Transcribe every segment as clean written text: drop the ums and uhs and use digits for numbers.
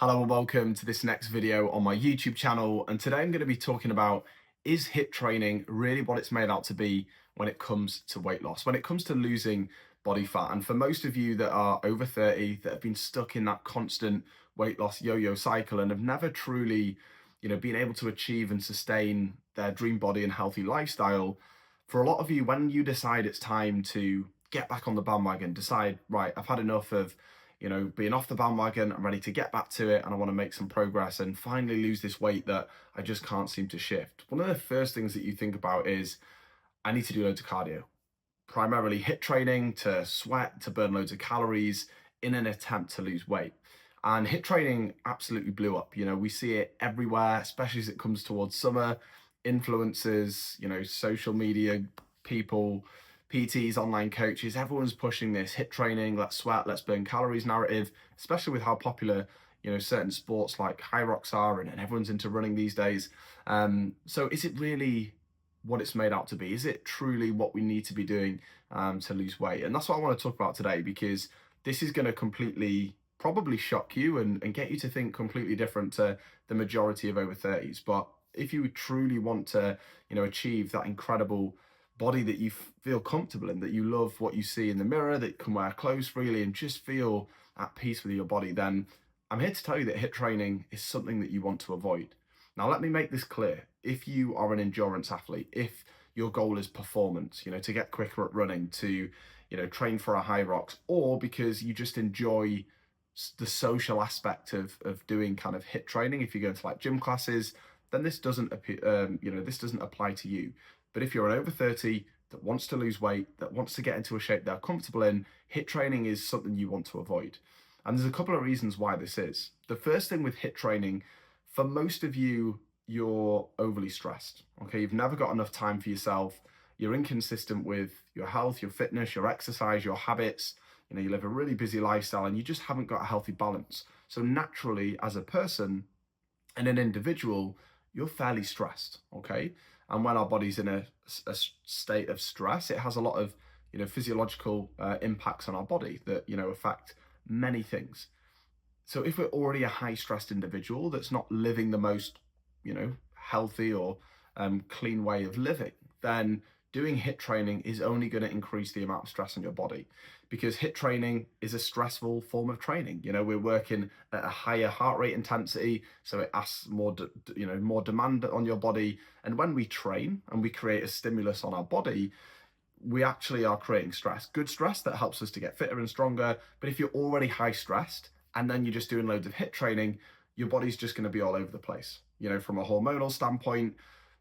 Hello and welcome to this next video on my YouTube channel. And today I'm going to be talking about, is HIIT training really what it's made out to be when it comes to weight loss, when it comes to losing body fat? And for most of you that are over 30, that have been stuck in that constant weight loss yo-yo cycle and have never truly, been able to achieve and sustain their dream body and healthy lifestyle, for a lot of you, when you decide it's time to get back on the bandwagon, decide, right, I've had enough of being off the bandwagon, I'm ready to get back to it and I want to make some progress and finally lose this weight that I just can't seem to shift. One of the first things that you think about is, I need to do loads of cardio, primarily HIIT training to sweat, to burn loads of calories in an attempt to lose weight. And HIIT training absolutely blew up. We see it everywhere, especially as it comes towards summer. Influencers, social media people, PTs, online coaches, everyone's pushing this HIIT training, let's sweat, let's burn calories narrative, especially with how popular, certain sports like high rocks are, and everyone's into running these days. So is it really what it's made out to be? Is it truly what we need to be doing to lose weight? And that's what I want to talk about today, because this is going to completely probably shock you and get you to think completely different to the majority of over 30s. But if you truly want to, achieve that incredible body that you feel comfortable in, that you love what you see in the mirror, that can wear clothes freely and just feel at peace with your body, then I'm here to tell you that HIIT training is something that you want to avoid. Now, let me make this clear. If you are an endurance athlete, if your goal is performance, to get quicker at running, to, train for a high rocks, or because you just enjoy the social aspect of doing kind of HIIT training, if you go to like gym classes, then this doesn't this doesn't apply to you. But if you're an over 30 that wants to lose weight, that wants to get into a shape they're comfortable in, HIIT training is something you want to avoid. And there's a couple of reasons why this is. The first thing with HIIT training, for most of you, you're overly stressed. Okay, you've never got enough time for yourself. You're inconsistent with your health, your fitness, your exercise, your habits. You live a really busy lifestyle and you just haven't got a healthy balance. So naturally, as a person and an individual, you're fairly stressed, okay? And when our body's in a state of stress, it has a lot of, physiological impacts on our body that, affect many things. So if we're already a high stressed individual that's not living the most, healthy or clean way of living, then doing HIIT training is only going to increase the amount of stress on your body, because HIIT training is a stressful form of training. We're working at a higher heart rate intensity, so it asks more, more demand on your body. And when we train and we create a stimulus on our body, we actually are creating stress, good stress that helps us to get fitter and stronger. But if you're already high stressed and then you're just doing loads of HIIT training, your body's just going to be all over the place. From a hormonal standpoint,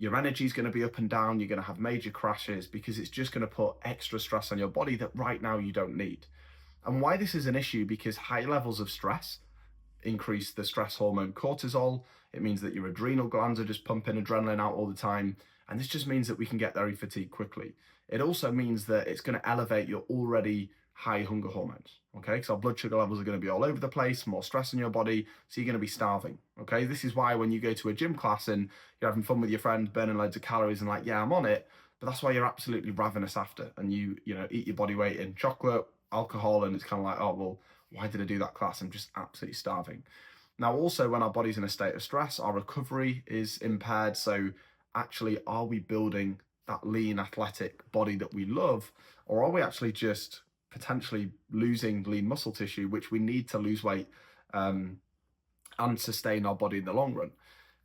your energy is going to be up and down. You're going to have major crashes because it's just going to put extra stress on your body that right now you don't need. And why this is an issue, because high levels of stress increase the stress hormone cortisol. It means that your adrenal glands are just pumping adrenaline out all the time. And this just means that we can get very fatigued quickly. It also means that it's going to elevate your already high hunger hormones, okay? Because our blood sugar levels are going to be all over the place, more stress in your body, so you're going to be starving, okay? This is why when you go to a gym class and you're having fun with your friends, burning loads of calories and like, yeah, I'm on it, but that's why you're absolutely ravenous after, and you eat your body weight in chocolate, alcohol, and it's kind of like, oh, well, why did I do that class? I'm just absolutely starving. Now, also, when our body's in a state of stress, our recovery is impaired. So actually, are we building that lean athletic body that we love, or are we actually just potentially losing lean muscle tissue, which we need to lose weight and sustain our body in the long run?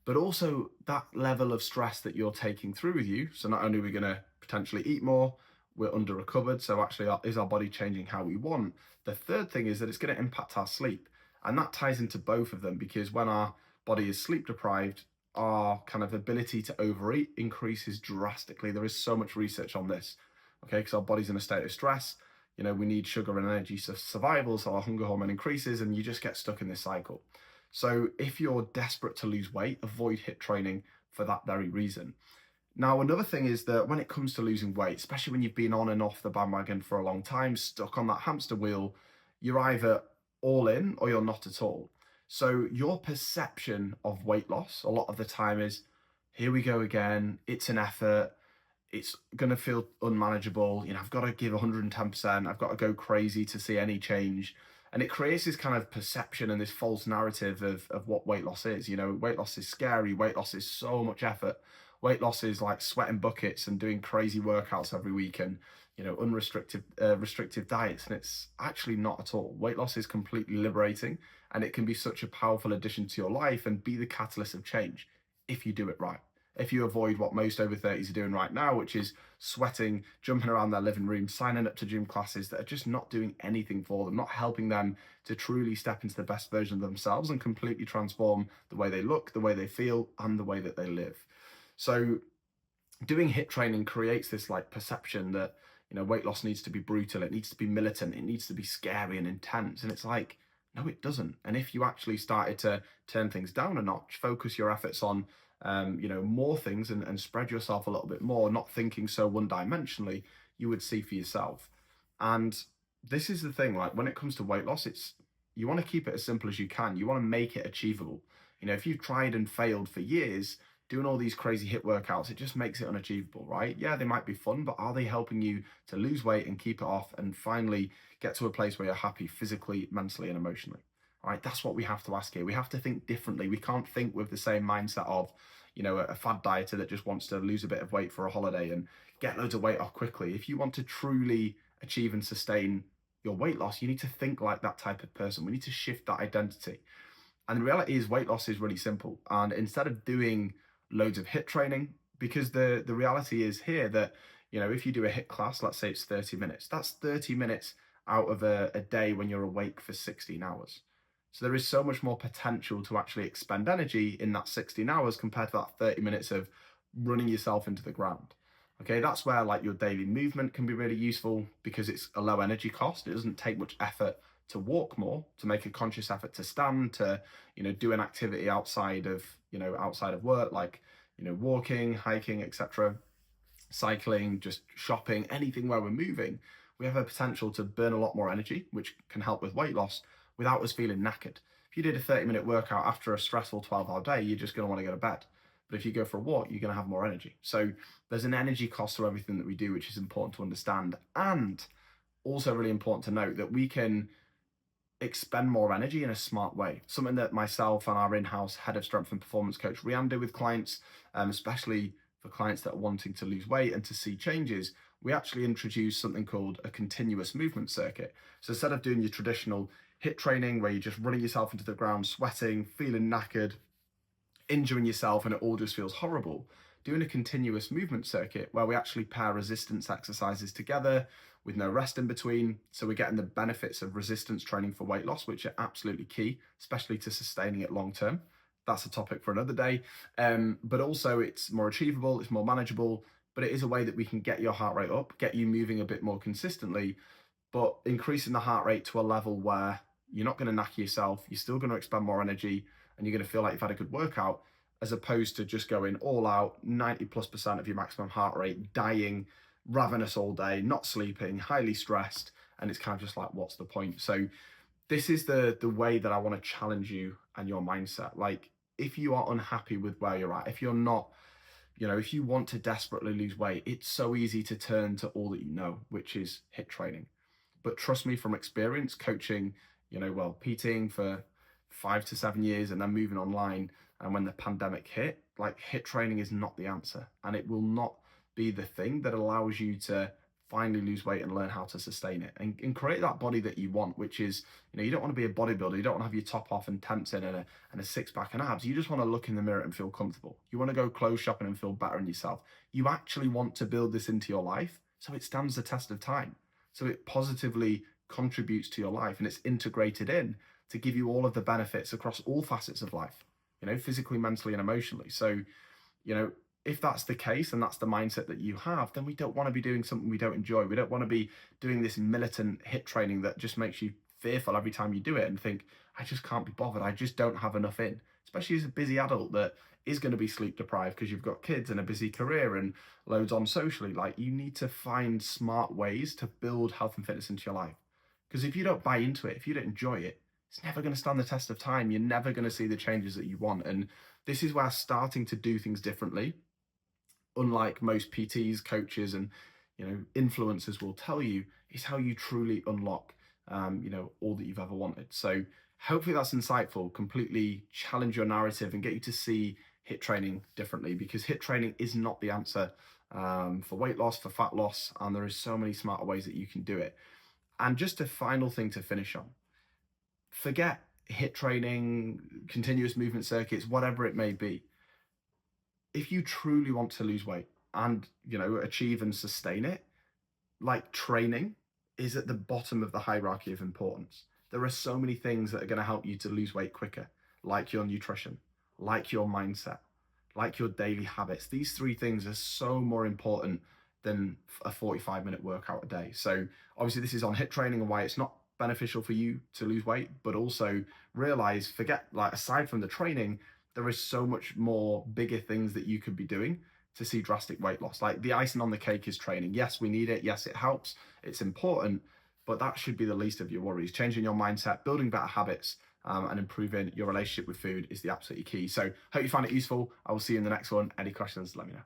But also that level of stress that you're taking through with you. So not only are we going to potentially eat more, we're under recovered. So actually, is our body changing how we want? The third thing is that it's going to impact our sleep. And that ties into both of them, because when our body is sleep deprived, our kind of ability to overeat increases drastically. There is so much research on this, okay? Because our body's in a state of stress. We need sugar and energy for survival, so our hunger hormone increases and you just get stuck in this cycle. So if you're desperate to lose weight, avoid HIIT training for that very reason. Now, another thing is that when it comes to losing weight, especially when you've been on and off the bandwagon for a long time, stuck on that hamster wheel, you're either all in or you're not at all. So your perception of weight loss a lot of the time is, here we go again, it's an effort, it's going to feel unmanageable. I've got to give 110%. I've got to go crazy to see any change. And it creates this kind of perception and this false narrative of what weight loss is. You know, weight loss is scary, weight loss is so much effort. Weight loss is like sweating buckets and doing crazy workouts every week and, you know, unrestricted restrictive diets. And it's actually not at all. Weight loss is completely liberating, and it can be such a powerful addition to your life and be the catalyst of change if you do it right. If you avoid what most over 30s are doing right now, which is sweating, jumping around their living room, signing up to gym classes that are just not doing anything for them, not helping them to truly step into the best version of themselves and completely transform the way they look, the way they feel, and the way that they live. So doing HIIT training creates this like perception that, you know, weight loss needs to be brutal, it needs to be militant, it needs to be scary and intense. And it's like, no, it doesn't. And if you actually started to turn things down a notch, focus your efforts on you know, more things and spread yourself a little bit more, not thinking so one-dimensionally, you would see for yourself. And this is the thing, like when it comes to weight loss, it's, you want to keep it as simple as you can. You want to make it achievable. You know, if you've tried and failed for years doing all these crazy HIIT workouts, it just makes it unachievable, right? Yeah, they might be fun, but are they helping you to lose weight and keep it off and finally get to a place where you're happy physically, mentally, and emotionally? Right, that's what we have to ask here. We have to think differently. We can't think with the same mindset of, you know, a fad dieter that just wants to lose a bit of weight for a holiday and get loads of weight off quickly. If you want to truly achieve and sustain your weight loss, you need to think like that type of person. We need to shift that identity. And the reality is weight loss is really simple. And instead of doing loads of HIIT training, because the reality is here that, you know, if you do a HIIT class, let's say it's 30 minutes, that's 30 minutes out of a day when you're awake for 16 hours. So there is so much more potential to actually expend energy in that 16 hours compared to that 30 minutes of running yourself into the ground. Okay, that's where like your daily movement can be really useful because it's a low energy cost. It doesn't take much effort to walk more, to make a conscious effort to stand, to, you know, do an activity outside of, you know, outside of work, like, you know, walking, hiking, etc., cycling, just shopping, anything where we're moving. We have a potential to burn a lot more energy, which can help with weight loss without us feeling knackered. If you did a 30-minute workout after a stressful 12-hour day, you're just going to want to go to bed. But if you go for a walk, you're going to have more energy. So there's an energy cost to everything that we do, which is important to understand. And also really important to note that we can expend more energy in a smart way. Something that myself and our in-house head of strength and performance coach Rianne do with clients, especially for clients that are wanting to lose weight and to see changes, we actually introduce something called a continuous movement circuit. So instead of doing your traditional HIIT training where you're just running yourself into the ground, sweating, feeling knackered, injuring yourself, and it all just feels horrible, doing a continuous movement circuit where we actually pair resistance exercises together with no rest in between. So we're getting the benefits of resistance training for weight loss, which are absolutely key, especially to sustaining it long term. That's a topic for another day. But also it's more achievable, it's more manageable, but it is a way that we can get your heart rate up, get you moving a bit more consistently, but increasing the heart rate to a level where you're not going to knack yourself, you're still going to expend more energy, and you're going to feel like you've had a good workout, as opposed to just going all out, 90+% of your maximum heart rate, dying, ravenous all day, not sleeping, highly stressed, and it's kind of just like, what's the point? So this is the way that I want to challenge you and your mindset. Like, if you are unhappy with where you're at, if you're not, you know, if you want to desperately lose weight, it's so easy to turn to all that you know, which is HIIT training. But trust me, from experience coaching, you know, well, PTing for 5 to 7 years and then moving online, and when the pandemic hit, like, HIIT training is not the answer, and it will not be the thing that allows you to finally lose weight and learn how to sustain it and create that body that you want, which is, you know, you don't want to be a bodybuilder, you don't want to have your top off and tents in and a six-pack and abs. You just want to look in the mirror and feel comfortable. You want to go clothes shopping and feel better in yourself. You actually want to build this into your life so it stands the test of time, so it positively contributes to your life and it's integrated in to give you all of the benefits across all facets of life, you know, physically, mentally, and emotionally. So, you know, if that's the case and that's the mindset that you have, then we don't want to be doing something we don't enjoy. We don't want to be doing this militant HIIT training that just makes you fearful every time you do it and think, I just can't be bothered, I just don't have enough in. Especially as a busy adult that is going to be sleep deprived because you've got kids and a busy career and loads on socially. Like, you need to find smart ways to build health and fitness into your life. Because if you don't buy into it, if you don't enjoy it, it's never going to stand the test of time. You're never going to see the changes that you want. And this is where starting to do things differently, unlike most PTs, coaches, and, you know, influencers will tell you, is how you truly unlock all that you've ever wanted. So hopefully that's insightful, completely challenge your narrative and get you to see HIIT training differently, because HIIT training is not the answer for weight loss, for fat loss, and there is so many smarter ways that you can do it. And just a final thing to finish on, forget HIIT training, continuous movement circuits, whatever it may be. If you truly want to lose weight and, achieve and sustain it, like, training is at the bottom of the hierarchy of importance. There are so many things that are going to help you to lose weight quicker, like your nutrition, like your mindset, like your daily habits. These three things are so more important than a 45-minute workout a day. So obviously this is on HIIT training and why it's not beneficial for you to lose weight, but also realize, aside from the training, there is so much more bigger things that you could be doing to see drastic weight loss. Like, the icing on the cake is training. Yes, we need it. Yes, it helps. It's important, but that should be the least of your worries. Changing your mindset, building better habits, and improving your relationship with food is the absolutely key. So hope you find it useful. I will see you in the next one. Any questions, let me know.